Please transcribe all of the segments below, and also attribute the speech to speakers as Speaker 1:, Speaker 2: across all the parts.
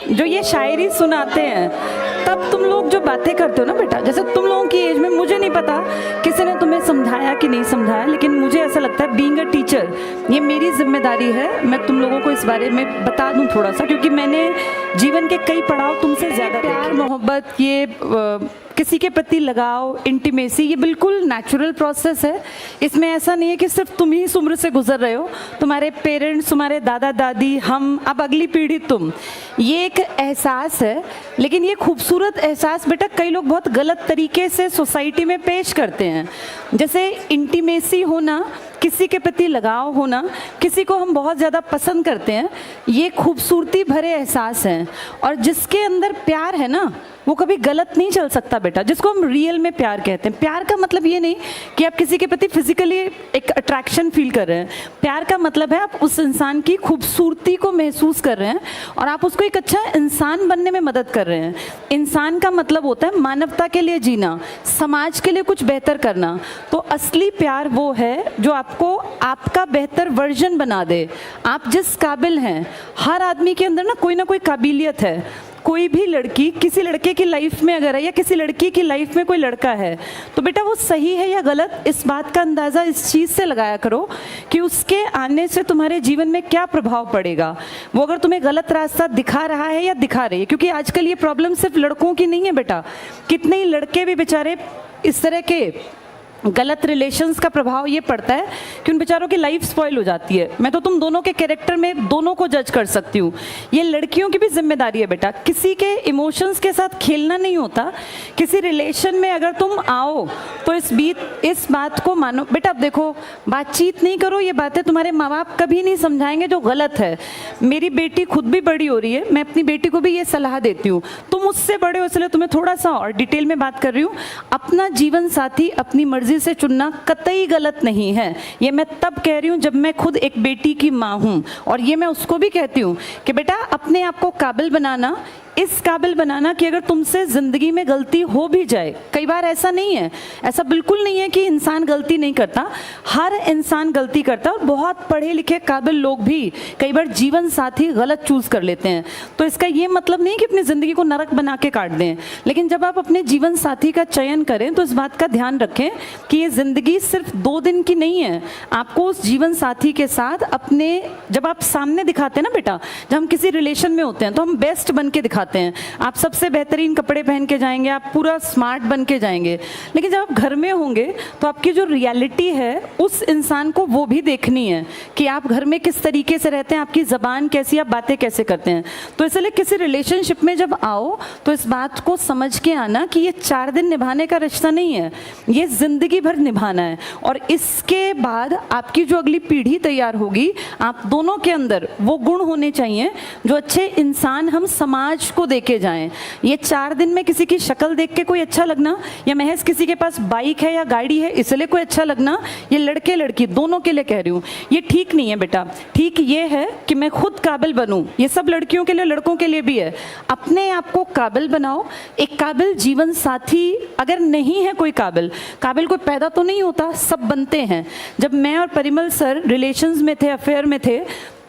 Speaker 1: जो ये शायरी सुनाते हैं, तब तुम लोग जो बातें करते हो ना बेटा, जैसे तुम लोगों की एज में, मुझे नहीं पता किसी ने तुम्हें समझाया कि नहीं समझाया, लेकिन मुझे ऐसा लगता है बीइंग अ टीचर ये मेरी जिम्मेदारी है, मैं तुम लोगों को इस बारे में बता दूं थोड़ा सा, क्योंकि मैंने जीवन के कई पड़ाव तुमसे ज़्यादा, प्यार मोहब्बत, ये किसी के प्रति लगाव, इंटीमेसी, ये बिल्कुल नेचुरल प्रोसेस है। इसमें ऐसा नहीं है कि सिर्फ तुम ही इस उम्र से गुजर रहे हो, तुम्हारे पेरेंट्स, तुम्हारे दादा दादी, हम, अब अगली पीढ़ी तुम, ये एक एहसास है। लेकिन ये खूबसूरत एहसास बेटा कई लोग बहुत गलत तरीके से सोसाइटी में पेश करते हैं। जैसे इंटीमेसी होना, किसी के प्रति लगाव होना, किसी को हम बहुत ज़्यादा पसंद करते हैं, ये खूबसूरती भरे एहसास हैं। और जिसके अंदर प्यार है ना, वो कभी गलत नहीं चल सकता बेटा, जिसको हम रियल में प्यार कहते हैं। प्यार का मतलब ये नहीं कि आप किसी के प्रति फिजिकली एक अट्रैक्शन फील कर रहे हैं। प्यार का मतलब है आप उस इंसान की खूबसूरती को महसूस कर रहे हैं और आप उसको एक अच्छा इंसान बनने में मदद कर रहे हैं। इंसान का मतलब होता है मानवता के लिए जीना, समाज के लिए कुछ बेहतर करना। तो असली प्यार वो है जो आपको आपका बेहतर वर्जन बना दे। आप जिस काबिल हैं, हर आदमी के अंदर ना कोई काबिलियत है। कोई भी लड़की किसी लड़के की लाइफ में अगर है, या किसी लड़की की लाइफ में कोई लड़का है, तो बेटा वो सही है या गलत, इस बात का अंदाज़ा इस चीज़ से लगाया करो कि उसके आने से तुम्हारे जीवन में क्या प्रभाव पड़ेगा। वो अगर तुम्हें गलत रास्ता दिखा रहा है या दिखा रही है, क्योंकि आजकल ये प्रॉब्लम सिर्फ लड़कों की नहीं है बेटा, कितने ही लड़के भी बेचारे इस तरह के गलत रिलेशंस का प्रभाव ये पड़ता है कि उन बेचारों की लाइफ स्पॉइल हो जाती है। मैं तो तुम दोनों के कैरेक्टर में दोनों को जज कर सकती हूँ। ये लड़कियों की भी जिम्मेदारी है बेटा, किसी के इमोशंस के साथ खेलना नहीं होता। किसी रिलेशन में अगर तुम आओ तो इस बात को मानो बेटा। अब देखो, बातचीत नहीं करो, ये बातें तुम्हारे माँ बाप कभी नहीं समझाएंगे जो गलत है। मेरी बेटी खुद भी बड़ी हो रही है, मैं अपनी बेटी को भी ये सलाह देती हूँ। तुम मुझसे बड़े हो इसलिए तुम्हें थोड़ा सा और डिटेल में बात कर रही हूँ। अपना जीवन साथी अपनी मर्जी से चुनना कतई गलत नहीं है। ये मैं तब कह रही हूँ जब मैं खुद एक बेटी की माँ हूँ, और ये मैं उसको भी कहती हूँ कि बेटा अपने आप को काबिल बनाना, इस काबिल बनाना कि अगर तुमसे ज़िंदगी में गलती हो भी जाए, कई बार ऐसा नहीं है, ऐसा बिल्कुल नहीं है कि इंसान गलती नहीं करता, हर इंसान गलती करता है। और बहुत पढ़े लिखे काबिल लोग भी कई बार जीवन साथी गलत चूज़ कर लेते हैं। तो इसका ये मतलब नहीं कि अपनी ज़िंदगी को नरक बना के काट दें, लेकिन जब आप अपने जीवन साथी का चयन करें तो इस बात का ध्यान रखें कि ये ज़िंदगी सिर्फ 2 दिन की नहीं है। आपको उस जीवन साथी के साथ अपने, जब आप सामने दिखाते हैं ना बेटा, जब हम किसी रिलेशन में होते हैं तो हम बेस्ट बन के दिखाते हैं। आप सबसे बेहतरीन कपड़े पहन के जाएंगे, आप पूरा स्मार्ट बन के जाएंगे, लेकिन जब आप घर में होंगे तो आपकी जो रियलिटी है उस इंसान को वो भी देखनी है कि आप घर में किस तरीके से रहते हैं, आपकी ज़बान कैसी, आप बातें कैसे करते हैं। तो इसलिए किसी रिलेशनशिप में जब आओ तो इस बात को समझ के आना कि ये 4 दिन निभाने का रिश्ता नहीं है, ये ज़िंदगी भर निभाना है। और इसके बाद आपकी जो अगली पीढ़ी तैयार होगी, आप दोनों के अंदर वो गुण होने चाहिए जो अच्छे इंसान हम समाज को देके जाएं। ये 4 दिन में किसी की शक्ल देख के कोई अच्छा लगना, या महज किसी के पास बाइक है या गाड़ी है इसलिए कोई अच्छा लगना, ये लड़के लड़की दोनों के लिए कह रही हूँ, ये ठीक नहीं है बेटा। ठीक ये है कि मैं खुद काबिल बनूं, ये सब लड़कियों के लिए लड़कों के लिए भी है। अपने आप को काबिल बनाओ। एक काबिल जीवन साथी अगर नहीं है, कोई काबिल कोई पैदा तो नहीं होता, सब बनते हैं। जब मैं और परिमल सर रिलेशंस में थे, अफेयर में थे,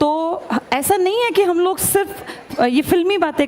Speaker 1: तो ऐसा नहीं है कि हम लोग सिर्फ ये फिल्मी बातें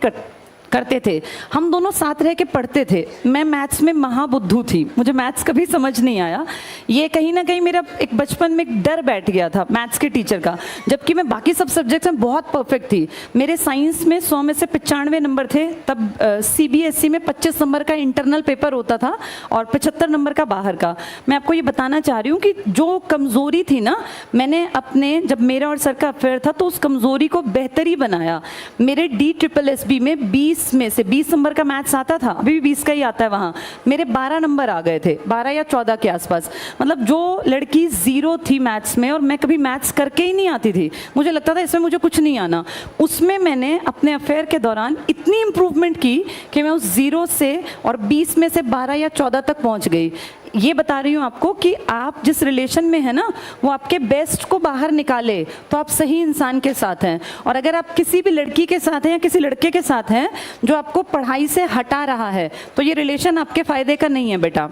Speaker 1: करते थे, हम दोनों साथ रह के पढ़ते थे। मैं मैथ्स में महाबुद्धू थी, मुझे मैथ्स कभी समझ नहीं आया। ये कहीं ना कहीं मेरा एक बचपन में एक डर बैठ गया था मैथ्स के टीचर का, जबकि मैं बाकी सब सब्जेक्ट्स में बहुत परफेक्ट थी। मेरे साइंस में 100 में से 95 नंबर थे। तब CBSE में 25 नंबर का इंटरनल पेपर होता था और 75 नंबर का बाहर का। मैं आपको ये बताना चाह रही हूँ कि जो कमज़ोरी थी ना, मैंने अपने, जब मेरा और सर का अफेयर था तो उस कमज़ोरी को बेहतरी बनाया। मेरे DSSB में 20 में से 20 नंबर का मैथ्स आता था, अभी भी 20 का ही आता है वहाँ, मेरे 12 नंबर आ गए थे, 12 या 14 के आसपास। मतलब जो लड़की 0 थी मैथ्स में, और मैं कभी मैथ्स करके ही नहीं आती थी, मुझे लगता था इसमें मुझे कुछ नहीं आना, उसमें मैंने अपने अफेयर के दौरान इतनी इम्प्रूवमेंट की कि मैं उस 0 से और 20 में से 12 या 14 तक पहुँच गई। ये बता रही हूँ आपको कि आप जिस रिलेशन में है ना, वो आपके बेस्ट को बाहर निकाले तो आप सही इंसान के साथ हैं। और अगर आप किसी भी लड़की के साथ हैं या किसी लड़के के साथ हैं जो आपको पढ़ाई से हटा रहा है, तो ये रिलेशन आपके फ़ायदे का नहीं है बेटा।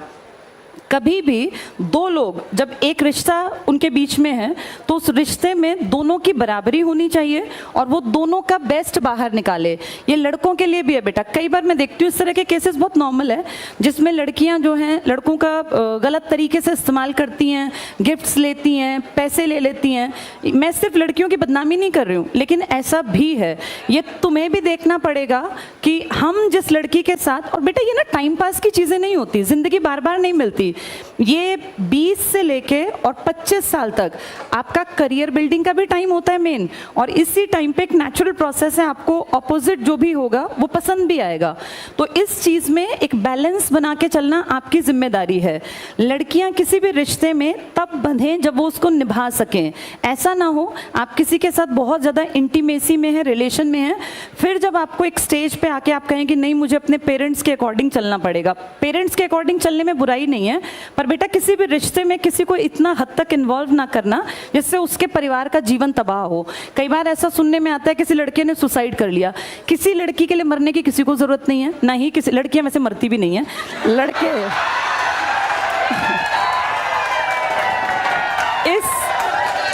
Speaker 1: कभी भी दो लोग जब एक रिश्ता उनके बीच में है तो उस रिश्ते में दोनों की बराबरी होनी चाहिए और वो दोनों का बेस्ट बाहर निकाले। ये लड़कों के लिए भी है बेटा। कई बार मैं देखती हूँ इस तरह के केसेस बहुत नॉर्मल है जिसमें लड़कियां जो हैं लड़कों का गलत तरीके से इस्तेमाल करती हैं, गिफ्ट्स लेती हैं, पैसे ले लेती हैं। मैं सिर्फ लड़कियों की बदनामी नहीं कर रही हूँ, लेकिन ऐसा भी है। ये तुम्हें भी देखना पड़ेगा कि हम जिस लड़की के साथ, और बेटा ये ना टाइम पास की चीज़ें नहीं होती, ज़िंदगी बार बार नहीं मिलती। ये 20 से लेके और 25 साल तक आपका करियर बिल्डिंग का भी टाइम होता है मेन, और इसी टाइम पे एक नेचुरल प्रोसेस है, आपको ऑपोजिट जो भी होगा वो पसंद भी आएगा। तो इस चीज़ में एक बैलेंस बना के चलना आपकी जिम्मेदारी है। लड़कियां किसी भी रिश्ते में तब बंधें जब वो उसको निभा सकें। ऐसा ना हो आप किसी के साथ बहुत ज़्यादा इंटीमेसी में है, रिलेशन में है, फिर जब आपको एक स्टेज पे आके आप कहें कि नहीं मुझे अपने पेरेंट्स के अकॉर्डिंग चलना पड़ेगा। पेरेंट्स के अकॉर्डिंग चलने में बुराई नहीं है, पर बेटा किसी भी रिश्ते में किसी को इतना हद तक इन्वॉल्व ना करना जिससे उसके परिवार का जीवन तबाह हो। कई बार ऐसा सुनने में आता है किसी लड़के ने सुसाइड कर लिया। किसी लड़की के लिए मरने की किसी को जरूरत नहीं है, ना ही किसी, लड़कियां वैसे मरती भी नहीं है, लड़के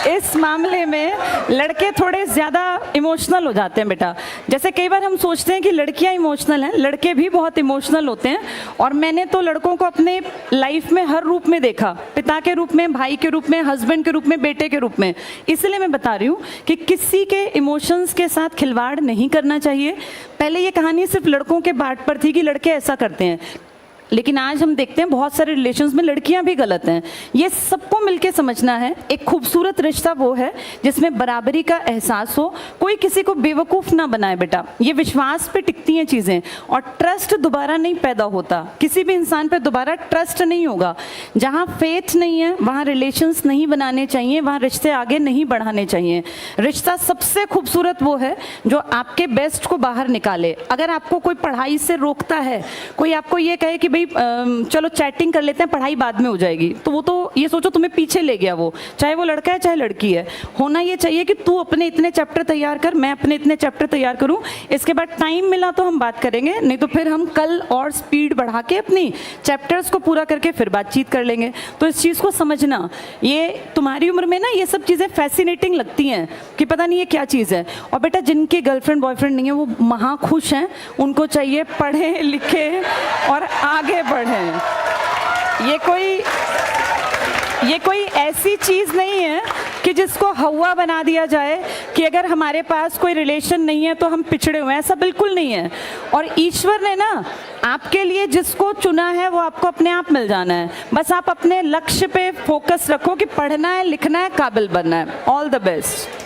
Speaker 1: इस मामले में लड़के थोड़े ज़्यादा इमोशनल हो जाते हैं बेटा। जैसे कई बार हम सोचते हैं कि लड़कियां इमोशनल हैं, लड़के भी बहुत इमोशनल होते हैं। और मैंने तो लड़कों को अपने लाइफ में हर रूप में देखा, पिता के रूप में, भाई के रूप में, हस्बैंड के रूप में, बेटे के रूप में। इसलिए मैं बता रही हूँ कि किसी के इमोशंस के साथ खिलवाड़ नहीं करना चाहिए। पहले ये कहानी सिर्फ लड़कों के बाट पर थी कि लड़के ऐसा करते हैं, लेकिन आज हम देखते हैं बहुत सारे रिलेशंस में लड़कियां भी गलत हैं। ये सबको मिलके समझना है। एक खूबसूरत रिश्ता वो है जिसमें बराबरी का एहसास हो, कोई किसी को बेवकूफ़ ना बनाए बेटा। ये विश्वास पे टिकती हैं चीज़ें, और ट्रस्ट दोबारा नहीं पैदा होता। किसी भी इंसान पे दोबारा ट्रस्ट नहीं होगा। जहाँ फेथ नहीं है वहाँ रिलेशंस नहीं बनाने चाहिए, वहाँ रिश्ते आगे नहीं बढ़ाने चाहिए। रिश्ता सबसे खूबसूरत वो है जो आपके बेस्ट को बाहर निकाले। अगर आपको कोई पढ़ाई से रोकता है, कोई आपको ये कहे कि भाई चलो चैटिंग कर लेते हैं, पढ़ाई बाद में हो जाएगी, तो वो तो ये सोचो तुम्हें पीछे ले गया वो, चाहे वो लड़का है चाहे लड़की है। होना ये चाहिए कि तू अपने इतने चैप्टर तैयार कर, मैं अपने इतने चैप्टर तैयार करूं, इसके बाद टाइम मिला तो हम बात करेंगे, नहीं तो फिर हम कल और स्पीड बढ़ा के अपनी चैप्टर्स को पूरा करके फिर बातचीत कर लेंगे। तो इस चीज़ को समझना, ये तुम्हारी उम्र में ना ये सब चीज़ें फैसिनेटिंग लगती हैं कि पता नहीं ये क्या चीज़ है। और बेटा जिनकी गर्लफ्रेंड बॉयफ्रेंड नहीं है वो महा खुश हैं, उनको चाहिए पढ़े लिखे और आगे बढ़ें। ये कोई ऐसी चीज़ नहीं है कि जिसको हवा बना दिया जाए कि अगर हमारे पास कोई रिलेशन नहीं है तो हम पिछड़े हुए हैं, ऐसा बिल्कुल नहीं है। और ईश्वर ने ना आपके लिए जिसको चुना है वो आपको अपने आप मिल जाना है। बस आप अपने लक्ष्य पे फोकस रखो कि पढ़ना है, लिखना है, काबिल बनना है। All the best.